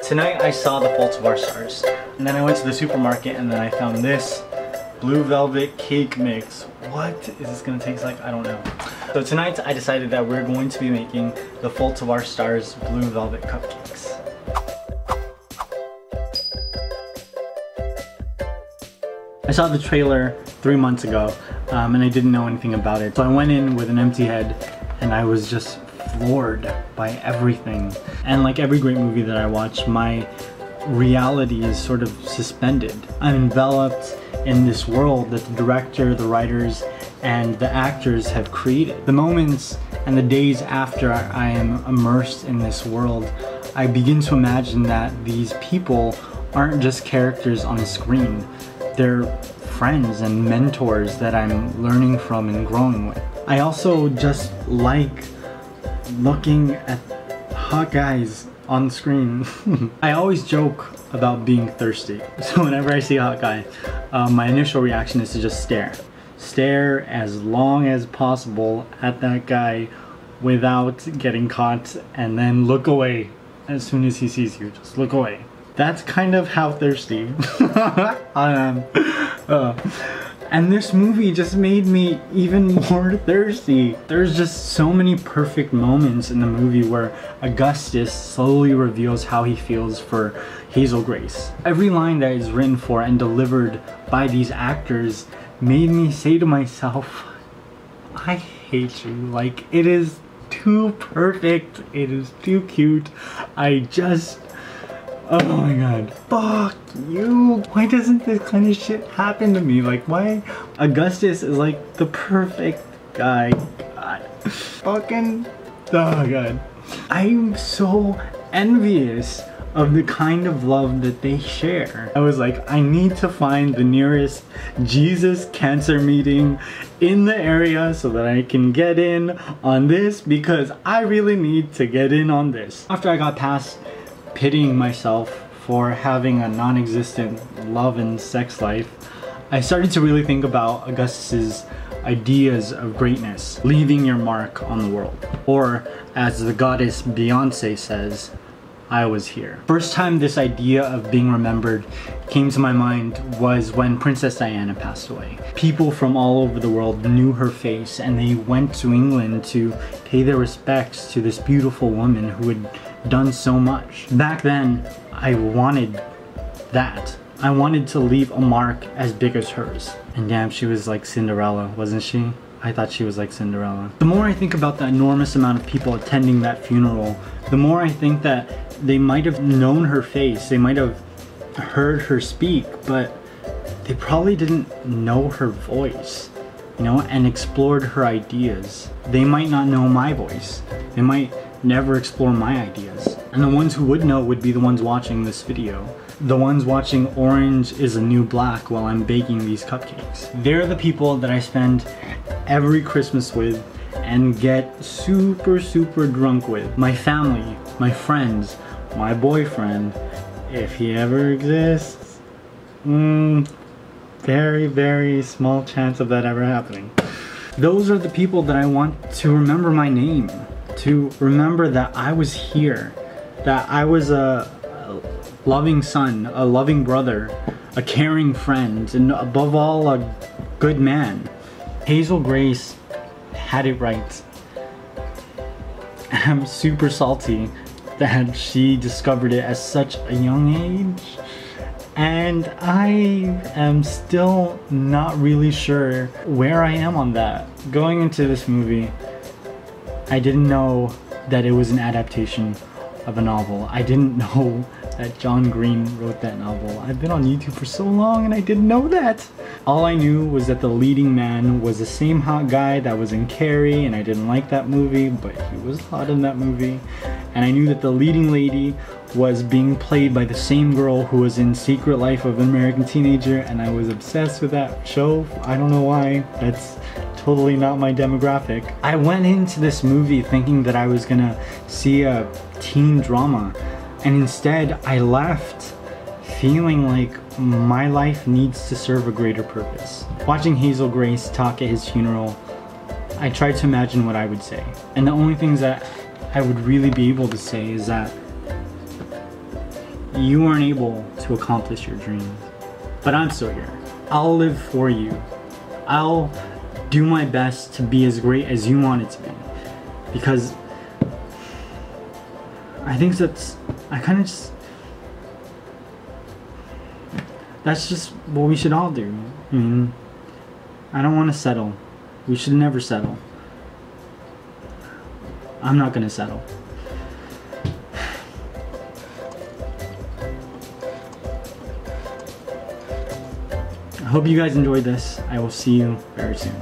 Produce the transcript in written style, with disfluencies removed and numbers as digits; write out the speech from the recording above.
Tonight I saw The Fault of Our Stars, and then I went to the supermarket and then I found this blue velvet cake mix. What is this gonna taste like? I don't know. So tonight I decided that we're going to be making The Fault of Our Stars blue velvet cupcakes. I saw the trailer 3 months ago and I didn't know anything about it. So I went in with an empty head and I was just floored by everything. And like every great movie that I watch, my reality is sort of suspended. I'm enveloped in this world that the director, the writers, and the actors have created. The moments and the days after I am immersed in this world, I begin to imagine that these people aren't just characters on a screen. They're friends and mentors that I'm learning from and growing with. I also just like looking at hot guys on screen. I always joke about being thirsty. So whenever I see a hot guy, my initial reaction is to just stare. Stare as long as possible at that guy without getting caught, and then look away as soon as he sees you. Just look away. That's kind of how thirsty I am. And this movie just made me even more thirsty. There's just so many perfect moments in the movie where Augustus slowly reveals how he feels for Hazel Grace. Every line that is written for and delivered by these actors made me say to myself, I hate you. Like, it is too perfect. It is too cute. Oh my god. Fuck you. Why doesn't this kind of shit happen to me? Like, why? Augustus is like the perfect guy. God. Fucking. Oh god. I'm so envious of the kind of love that they share. I was like, I need to find the nearest Jesus cancer meeting in the area so that I can get in on this, because I really need to get in on this. After I got past pitying myself for having a non-existent love and sex life, I started to really think about Augustus's ideas of greatness, leaving your mark on the world. Or as the goddess Beyonce says, I was here. First time this idea of being remembered came to my mind was when Princess Diana passed away. People from all over the world knew her face and they went to England to pay their respects to this beautiful woman who had done so much. Back then, I wanted that. I wanted to leave a mark as big as hers. And damn, she was like Cinderella, wasn't she? I thought she was like Cinderella. The more I think about the enormous amount of people attending that funeral, the more I think that they might have known her face, they might have heard her speak, but they probably didn't know her voice, you know, and explored her ideas. They might not know my voice. They might never explore my ideas. And the ones who would know would be the ones watching this video. The ones watching Orange is the New Black while I'm baking these cupcakes. They're the people that I spend every Christmas with and get super drunk with. My family, my friends, my boyfriend, if he ever exists. Very small chance of that ever happening. Those are the people that I want to remember my name, to remember that I was here, that I was a loving son, a loving brother, a caring friend, and above all, a good man. Hazel Grace had it right. I'm super salty that she discovered it at such a young age, and I am still not really sure where I am on that. Going into this movie, I didn't know that it was an adaptation of a novel. I didn't know that John Green wrote that novel. I've been on YouTube for so long and I didn't know that. All I knew was that the leading man was the same hot guy that was in Carrie, and I didn't like that movie, but he was hot in that movie. And I knew that the leading lady was being played by the same girl who was in Secret Life of an American Teenager, and I was obsessed with that show. I don't know why. That's totally not my demographic. I went into this movie thinking that I was gonna see a teen drama, and instead I left feeling like my life needs to serve a greater purpose. Watching Hazel Grace talk at his funeral, I tried to imagine what I would say. And the only things that I would really be able to say is that you weren't able to accomplish your dreams. But I'm still here. I'll live for you. I'll do my best to be as great as you want it to be. Because I think that's just what we should all do. I mean, I don't want to settle. We should never settle. I'm not gonna settle. I hope you guys enjoyed this. I will see you very soon.